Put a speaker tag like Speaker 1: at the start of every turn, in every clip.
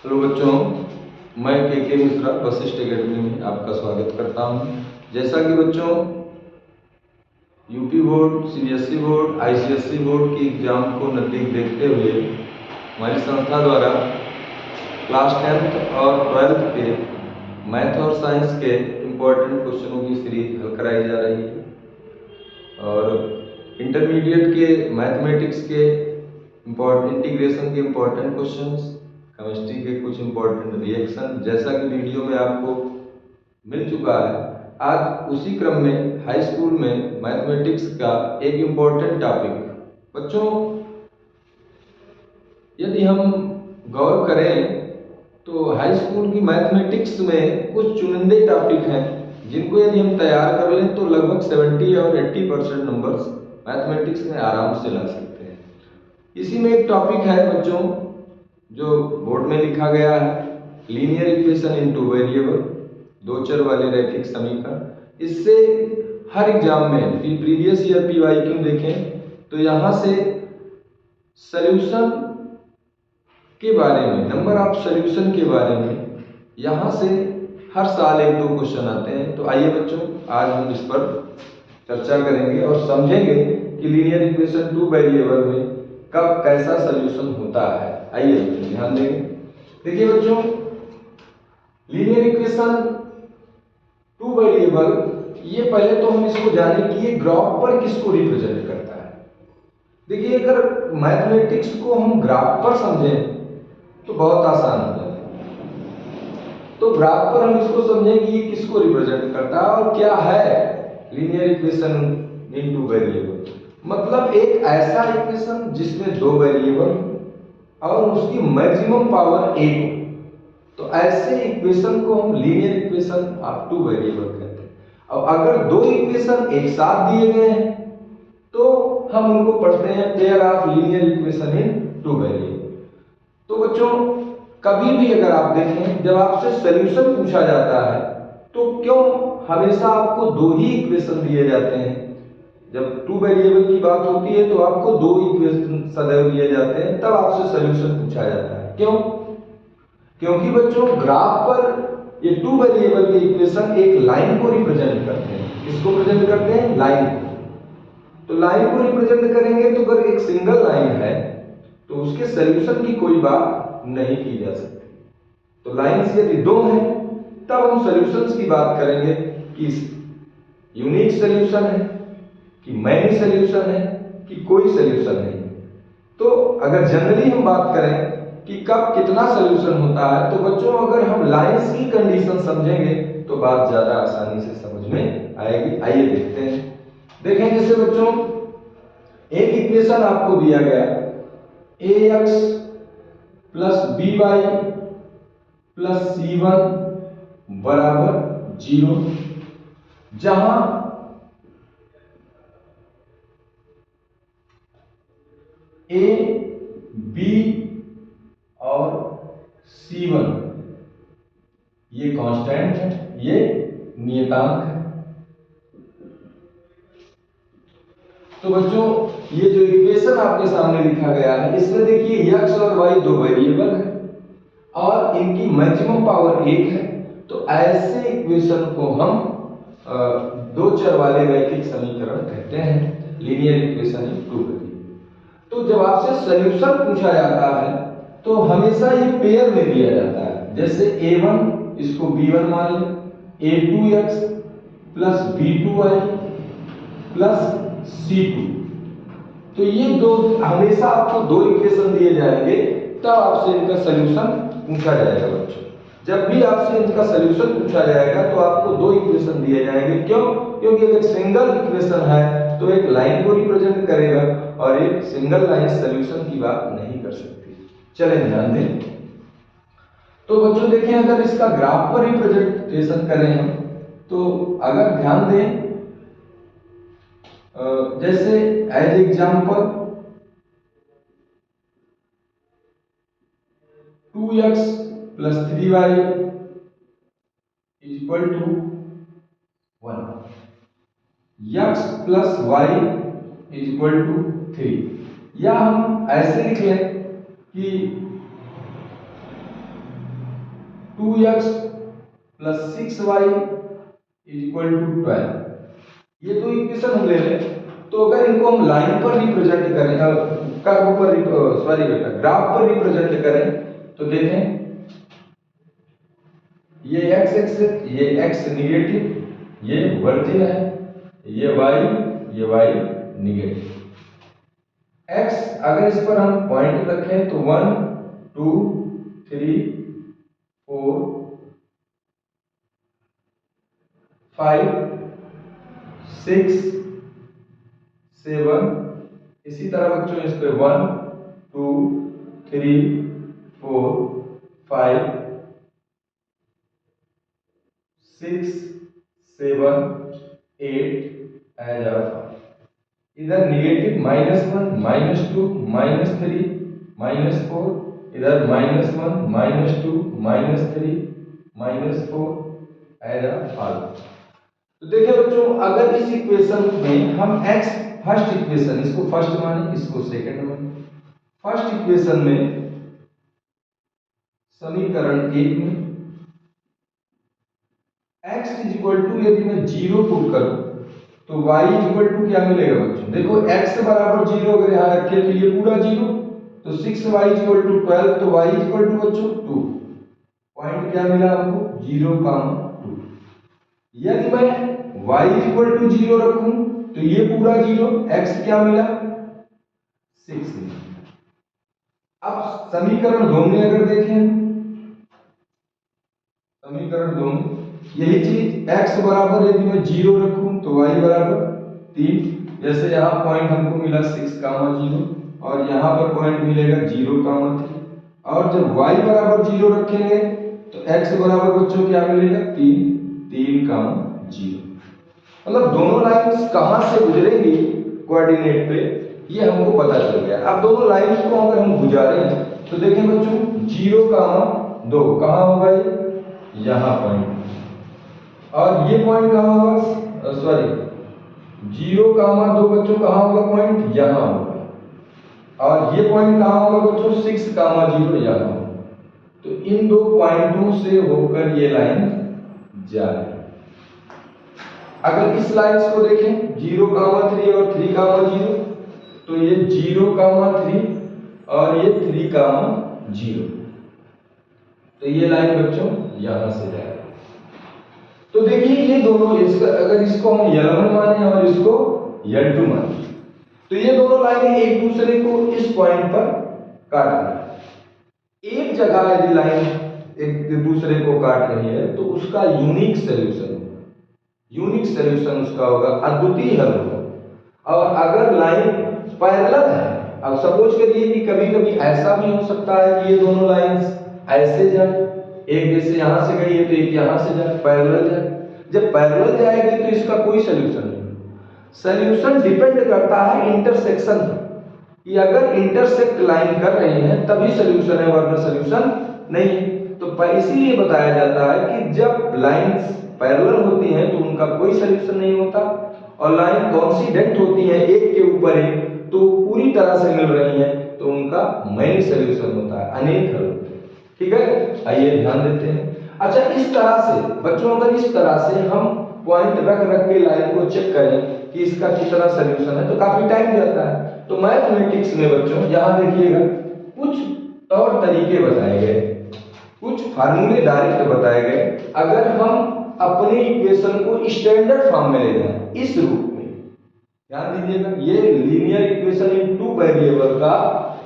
Speaker 1: Hello बच्चों, मैं के मिश्रा वशिष्ठ एकेडमी में आपका स्वागत करता हूं। जैसा कि बच्चों UP board, CBSE board, ICSE board की एग्जाम को नज़दीक देखते हुए हमारी संस्था द्वारा क्लास 10th और 12th के मैथ और साइंस के इम्पोर्टेंट क्वेश्चनों की सीरीज हल कराई जा रही है और इंटरमीडिएट के मैथमेटिक्स के इंटीग्रेशन के इम्पोर्टेंट क्वेश्चंस, केमिस्ट्री के कुछ इम्पोर्टेंट रिएक्शन, जैसा कि वीडियो में आपको मिल चुका है। आज उसी क्रम में हाई स्कूल में मैथमेटिक्स का एक इम्पोर्टेंट टॉपिक बच्चों, यदि हम गौर करें तो हाई स्कूल की मैथमेटिक्स में कुछ चुनिंदे टॉपिक हैं जिनको यदि हम तैयार कर लें तो लगभग 70 और 80% नंबर्स मैथमेटिक्स में आराम से ला सकते हैं। इसी में एक टॉपिक है बच्चों जो बोर्ड में लिखा गया है, linear equation in two variable, दो चर वाले रैखिक समीकरण। इससे हर एग्जाम में प्रीवियस ईयर पीवाईक्यू देखें तो यहाँ से सॉल्यूशन के बारे में, नंबर ऑफ सॉल्यूशन के बारे में यहाँ से हर साल एक दो क्वेश्चन आते हैं। तो आइए बच्चों, आज हम इस पर चर्चा करेंगे और समझेंगे कि लीनियर इक्वेशन टू वेरिएबल में कब कैसा सॉल्यूशन होता है। आइए बच्चों ध्यान देंगे। देखिए बच्चों, लीनियर इक्वेशन टू वेरिएबल, ये पहले तो हम इसको जाने कि ये ग्राफ पर किसको रिप्रेजेंट करता है। देखिए, अगर मैथमेटिक्स को हम ग्राफ पर समझें तो बहुत आसान हो जाता है। तो ग्राफ पर हम इसको समझें कि ये किसको रिप्रेजेंट करता है और क्या है linear equation in two variable. मतलब एक ऐसा इक्वेशन जिसमें दो वेरिएबल और उसकी मैक्सिमम पावर एक हो, तो ऐसे इक्वेशन को हम linear equation of two variable कहते हैं। अब अगर दो इक्वेशन एक साथ दिए गए हैं तो हम उनको पढ़ते हैं pair of linear equation in two variable. तो बच्चों, कभी भी अगर आप देखें, जब आपसे सॉल्यूशन पूछा जाता है तो क्यों हमेशा आपको दो ही इक्वेशन दिए जाते हैं। जब टू वेरिएबल की बात होती है तो आपको दो इक्वेशन सदैव दिए जाते हैं, तब आपसे सॉल्यूशन पूछा जाता है। क्यों? क्योंकि बच्चों ग्राफ पर ये टू वेरिएबल के इक्वेशन एक लाइन को रिप्रेजेंट करते हैं। किसको प्रेजेंट करते हैं? लाइन को। तो लाइन को रिप्रेजेंट करेंगे तो अगर एक सिंगल लाइन है तो उसके सॉल्यूशन की कोई बात नहीं की जा सकती। तो लाइंस यदि दो हैं तब हम सॉल्यूशंस की बात करेंगे कि यूनिक सॉल्यूशन है, कि मैनी सॉल्यूशन है, कि कोई सॉल्यूशन नहीं। तो अगर जनरली हम बात करें कि कब कितना सॉल्यूशन होता है, तो बच्चों अगर हम लाइंस की कंडीशन समझेंगे तो बात ज्यादा आसानी से समझ में आएगी। आइए देखते हैं। देखें, जैसे बच्चों एक इक्वेशन आपको दिया गया, ax plus by plus c1 बराबर 0, जहां a, b और c1 ये कांस्टेंट है, ये नियतांक है। तो बच्चों ये जो इक्वेशन आपके सामने लिखा गया है, इसमें देखिए x और y दो वेरिएबल है और इनकी मैक्सिमम पावर एक है। तो ऐसे इक्वेशन को हम दो चर वाले रैखिक समीकरण कहते हैं, linear equation in two variable. तो जब आपसे सॉल्यूशन पूछा जाता है तो हमेशा ये पेयर में दिया जाता है। जैसे a1 इसको b1 मान लें, a2x plus b2y plus c2। तो ये दो हमेशा आपको दो इक्वेशन दिए जाएंगे, तब आपसे इनका सॉल्यूशन पूछा जाएगा। बच्चों जब भी आपसे इनका सॉल्यूशन पूछा जाएगा तो आपको दो इक्वेशन दिए जाएंगे। क्यों? क्योंकि अगर सिंगल इक्वेशन है तो एक लाइन को रिप्रेजेंट करेगा और एक सिंगल लाइन सॉल्यूशन की बात नहीं कर सकती। चलें ध्यान दें। तो बच्चों देखें, अगर इसका ग्राफ पर रिप्रेजेंटेशन करें हम, तो अगर ध्यान दें, जैसे as example 2x plus 3y equal to 1, x plus y equal to 3। या हम ऐसे लिख लें कि 2x plus 6y is equal to 12। ये तो इक्वेशन हम ले लें। तो अगर इनको हम लाइन पर रिप्रेजेंट करें, कर्व पर, सॉरी बेटा, ग्राफ पर रिप्रेजेंट करें, तो देखें ये x एक्स, ये x निगेटिव, ये वर्जिन है, ये y निगेटिव। x अगर इस पर हम पॉइंट रखें तो 1 2 3 4 5 6 7, इसी तरह बच्चों इस पे 1 2 3 4 5 6 7 8 एज आर। इधर निगेटिव -1 -2 -3 -4, इधर -1 -2 -3 -4 एज आर। तो देखिए बच्चों, अगर इस इक्वेशन में हम x फर्स्ट इक्वेशन, इसको फर्स्ट माने, इसको सेकंड माने। फर्स्ट इक्वेशन में समीकरण 1 में x इज इक्वल टू, यदि मैं 0 पुट करूं तो y इज इक्वल टू क्या मिलेगा बच्चों? देखो x बराबर 0 अगर यहां रखे तो ये पूरा 0, तो 6y इज इक्वल टू 12, तो y इज इक्वल टू बच्चों 2। पॉइंट क्या मिला हमको? 0, 2। यदि मैं y इज इक्वल टू 0 रखूं तो ये पूरा 0, x क्या मिला? 6 मिला। अब समीकरण 2 में अगर देखें, समीकरण 2 में यही चीज, x बराबर यदि मैं 0 रखूं तो y बराबर 3। जैसे यहाँ पॉइंट हमको मिला 6, 0 और यहाँ पर पॉइंट मिलेगा 0, 3। और जब y बराबर 0 रखेंगे तो x बराबर बच्चों क्या मिलेगा? 3, 0। मतलब दोनों लाइंस कहाँ से गुजरेंगी कोऑर्डिनेट पे, ये हमको पता चल गया। अब दोनों लाइंस को अगर हम गुजारें तो देखें बच्चों, 0, 2 कहाँ होगा? ये यहाँ पॉइंट, और ये पॉइंट कहाँ होगा? सॉरी, 0, 2 बच्चों कहाँ होगा पॉइंट? यहाँ होगा। और ये पॉइंट कहाँ होगा बच्चों? 6, 0 यहाँ होगा। तो इन दो पॉइंटों से होकर ये लाइन जा रही है। अगर इस लाइंस को देखें 0, 3 और 3, 0, तो ये 0, 3 और ये 3, 0, तो ये लाइन बच्चों यहां से जाएगी। तो देखिए ये दोनों, इसका अगर इसको हम L1 माने और इसको L2 माने, तो ये दोनों लाइनें एक दूसरे को इस पॉइंट पर काट रही है। एक जगह यदि लाइन एक दूसरे को काट रही है तो उसका यूनिक सॉल्यूशन होगा, यूनिक सॉल्यूशन उसका होगा, अद्वितीय हल होगा। और अगर लाइन पैरेलल है, अब सपोज करिए कि कभी कभी ऐसा भी हो सकता है कि ये दोनों लाइंस ऐसे जाए, एक जैसे यहां से गई है तो एक यहां से जाए, पैरेलल जाए। जब पैरेलल जाएगी तो इसका कोई सॉल्यूशन नहीं। सॉल्यूशन डिपेंड करता है इंटरसेक्शन पर, कि अगर इंटरसेक्ट लाइन कर रही है तभी सॉल्यूशन है, वरना सॉल्यूशन नहीं। तो इसीलिए बताया जाता है कि जब लाइंस पैरेलल होती हैं तो उनका कोई सॉल्यूशन नहीं होता, और लाइन कोइंसिडेंट होती है एक के ऊपर एक, तो पूरी तरह से मिल रही है, तो उनका मेनी सॉल्यूशन होता है, अनेक हल होते हैं। ठीक है, आइए ध्यान देते हैं। अच्छा, इस तरह से बच्चों, अगर इस तरह से हम पॉइंट रख के लाइन को चेक करें कि इसका कितना सॉल्यूशन है, तो काफी टाइम जाता है। तो मैथमेटिक्स में बच्चों यहाँ देखिएगा कुछ तौर तरीके बताए गए, कुछ फार्मूले डायरेक्ट बताए गए। अगर हम अपने इक्वेशन को स्टैंडर्ड फॉर्म में ले जाएं, इस रूप में, ध्यान दीजिएगा, ये लीनियर इक्वेशन इन 2 वेरिएबल का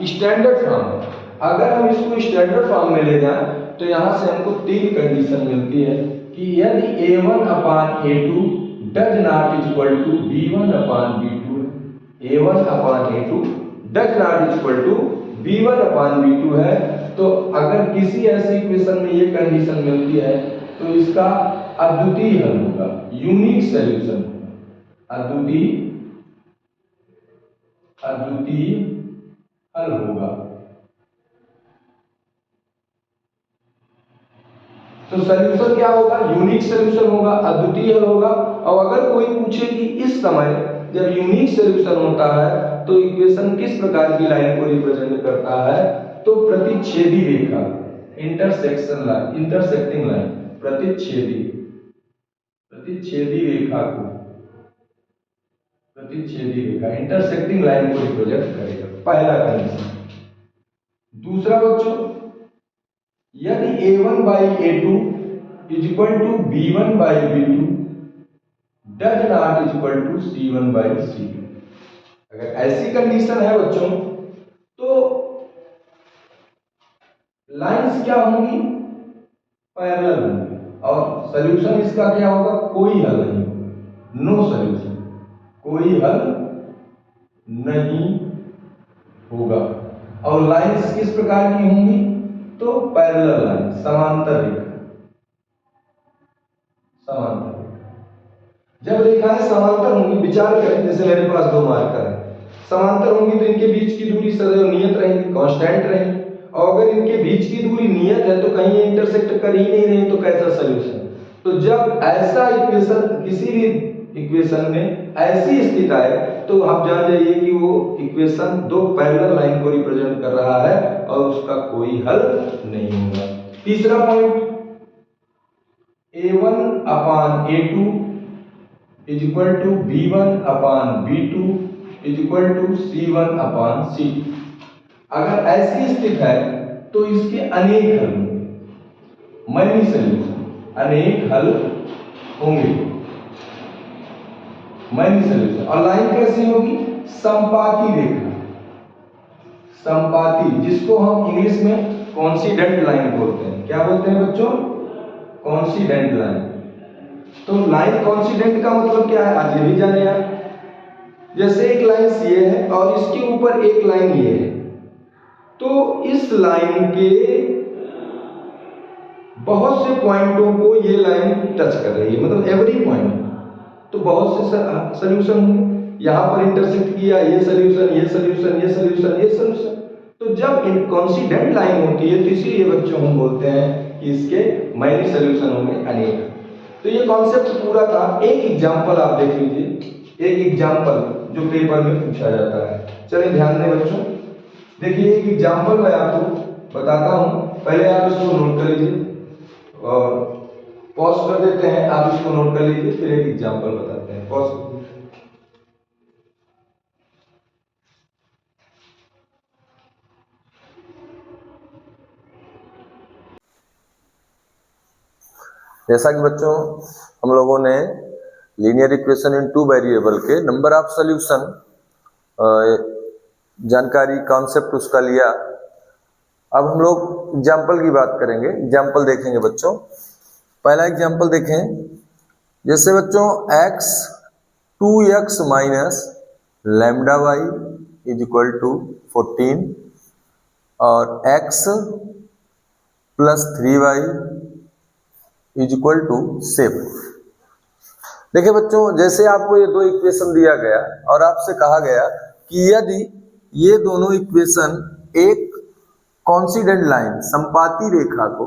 Speaker 1: स्टैंडर्ड फॉर्म है। अगर हम इसको स्टैंडर्ड फॉर्म में ले जाएं तो यहां से हमको 3 कंडीशन मिलती है कि यदि a1/a2 does not equal to b1/b2 है, a1/a2 does not equal to b1/b2 है, तो अगर किसी ऐसी इक्वेशन में ये कंडीशन मिलती है तो इसका अद्वितीय हल होगा, यूनिक सॉल्यूशन होगा, अद्वितीय हल होगा। तो सॉल्यूशन क्या होगा? यूनिक सॉल्यूशन होगा, अद्वितीय हल होगा। और अगर कोई पूछे कि इस समय जब यूनिक सॉल्यूशन होता है तो इक्वेशन किस प्रकार की लाइन को रिप्रेजेंट करता है, तो प्रतिच्छेदी रेखा, इंटरसेक्शन लाइन, इंटरसेक्टिंग लाइन, प्रतिच्छेदी रेखा को, प्रतिच्छेदी रेखा इंटरसेक्टिंग लाइन को रिप्रेजेंट करेगा, पहला कंडीशन। दूसरा बच्चों, यदि A1 by A2 is equal to B1 by B2 does not is equal to C1 by C2। अगर ऐसी कंडीशन है बच्चों तो लाइंस क्या होंगी, पैरेलल होंगी, और सॉल्यूशन इसका क्या होगा, कोई हल नहीं, नो सॉल्यूशन, कोई हल नहीं होगा। और लाइंस किस प्रकार की होंगी, तो पैरेलल लाइन, समांतर रेखा, समांतर। जब रेखाएं समांतर होंगी, विचार करें जैसे मेरे पास दो मार्कर है, समांतर होंगी तो इनके बीच की दूरी सदैव नियत रहेगी, कांस्टेंट रहेगी। और अगर इनके बीच की दूरी नियत है तो कहीं इंटरसेक्ट कर ही नहीं रही, तो कैसा सॉल्यूशन। तो जब ऐसा इक्वेशन, किसी भी इक्वेशन में ऐसी स्थिति आए तो आप जान जाइए कि वो इक्वेशन दो पैरेलल लाइन को रिप्रेजेंट कर रहा है और उसका कोई हल नहीं होगा। तीसरा point, A1 upon A2 is equal to B1 upon B2 is equal to C1 upon C2। अगर ऐसी स्थिति है तो इसके अनेक हल होंगे, मनी सॉल्यूशन, अनेक हल होंगे, मनी सॉल्यूशन। और लाइन कैसी होगी, संपाती रेखा, संपाती, जिसको हम इंग्लिश में कॉन्सिडेंट लाइन बोलते हैं। क्या बोलते हैं बच्चों, कॉन्सिडेंट लाइन। तो लाइन कॉन्सिडेंट का मतलब क्या है, आज ये भी जाने यार। जैसे एक लाइन ये है और इसके ऊपर एक लाइन ये है, तो इस लाइन के बहुत से पॉइंटों को ये लाइन टच कर रही है, मतलब एवरी पॉइंट, तो बहुत से सॉल्यूशन होंगे। यहाँ पर इंटरसेक्ट किया, ये सॉल्यूशन, ये सॉल्यूशन, ये सॉल्यूशन, ये सॉल्यूशन। तो जब कॉन्सिडेंट लाइन होती है तो इसीलिए बच्चों हम बोलते हैं कि इसके मैनी सॉल्यूशन होंगे, अनेक। तो ये कॉन्सेप्ट पूरा था। एक एग्जांपल आप देख लीजिए, एक एग्जांपल जो पेपर में पूछा जाता है। चलिए ध्यान दें बच्चों, देखिए एक एग्जांपल मैं आपको बताता हूं, पहले आप इसको नोट कर लीजिए और पॉज कर देते हैं, आप इसको नोट कर लीजिए, फिर एक एग्जांपल बताते हैं। पॉज। जैसा कि बच्चों हम लोगों ने linear equation in to variable के नंबर ऑफ सॉल्यूशन जानकारी, कॉन्सेप्ट उसका लिया। अब हम लोग एग्जाम्पल की बात करेंगे, एग्जाम्पल देखेंगे बच्चों। पहला एग्जाम्पल देखें, जैसे बच्चों x 2x minus lambda y is equal to 14 और x plus 3y is equal to 7। देखिए बच्चों, जैसे आपको ये दो इक्वेशन दिया गया और आपसे कहा गया कि यदि ये दोनों इक्वेशन एक कॉन्सिडेंट लाइन, संपाती रेखा को,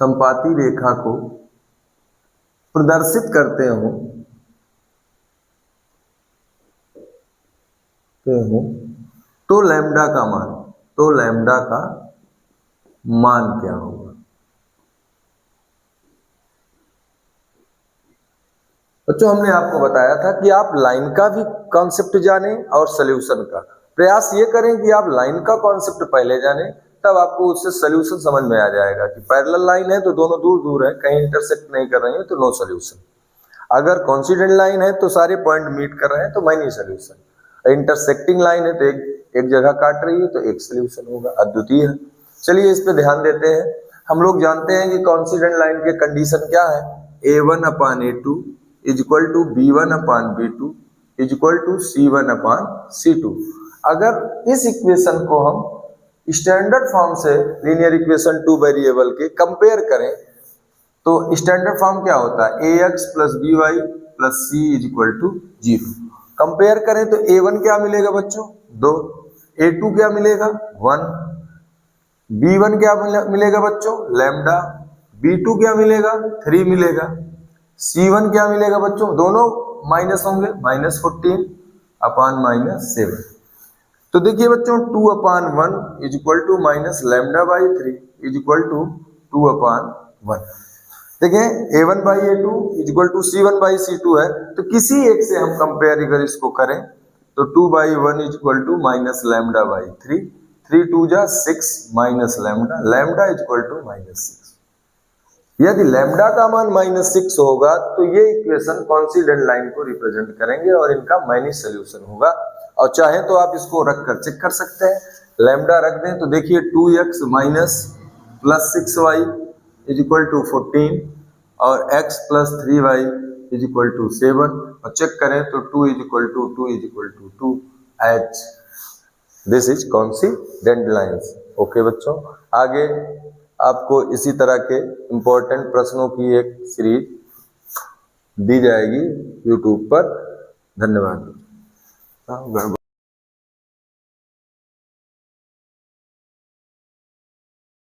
Speaker 1: संपाती रेखा को प्रदर्शित करते हो तो लैम्डा का मान, तो लैम्डा का मान क्या होगा। बच्चों हमने आपको बताया था कि आप लाइन का भी कॉन्सेप्ट जानें और सॉल्यूशन का। प्रयास ये करें कि आप लाइन का कॉन्सेप्ट पहले जानें, तब आपको उससे सॉल्यूशन समझ में आ जाएगा कि पैरेलल लाइन है तो दोनों दूर दूर है, कहीं इंटरसेक्ट नहीं कर रही है तो नो सॉल्यूशन। अगर कॉन्सिडेंट लाइन है तो सारे पॉइंट मीट कर रहे हैं तो मैनी सॉल्यूशन। इंटरसेक्टिंग लाइन है तो एक जगह काट रही है तो एक सॉल्यूशन होगा, अद्वितीय है। चलिए इस पे ध्यान देते हैं। हम लोग जानते हैं कि कॉन्सिडेंट लाइन के कंडीशन क्या है, A1 upon A2 is equal to B1 upon B2 is equal to C1 upon C2। अगर इस इक्वेशन को हम स्टैंडर्ड फॉर्म से लीनियर इक्वेशन टू वेरिएबल के कंपेयर करें तो स्टैंडर्ड फॉर्म क्या होता है, ax plus by plus c is equal to 0। Compare करें तो A1 क्या मिलेगा बच्चों, 2, A2 क्या मिलेगा, 1, B1 क्या मिलेगा बच्चों, लैम्डा, B2 क्या मिलेगा, 3 मिलेगा, C1 क्या मिलेगा बच्चों, दोनों माइनस होंगे, -14 अपान -7। तो देखिए बच्चों 2/1 is equal to minus lambda by 3 is equal to 2/1। देखें A1/A2 is equal to C1/C2 है, तो किसी एक से हम कंपेयर अगर इसको करें तो 2/1 is equal to minus lambda by 3, 3 2 जा 6 minus lambda, lambda is equal to -6। यदि लैम्डा का मान -6 होगा तो ये इक्वेशन कॉन्सिडेंट लाइन को रिप्रेजेंट करेंगे और इनका मैनी सोल्यूशन होगा। और चाहे तो आप इसको रख कर चेक कर सकते हैं, लैम्डा रख दें तो देखिए 2x minus plus 6y is equal to 14 और x plus 3y is equal to 7 और चेक करें तो 2 is equal to 2 is equal to 2 एच this is coincident lines. Okay बच्चों, आगे आपको इसी तरह के इंपॉर्टेंट प्रश्नों की एक सीरीज दी जाएगी यूट्यूब पर। धन्यवाद।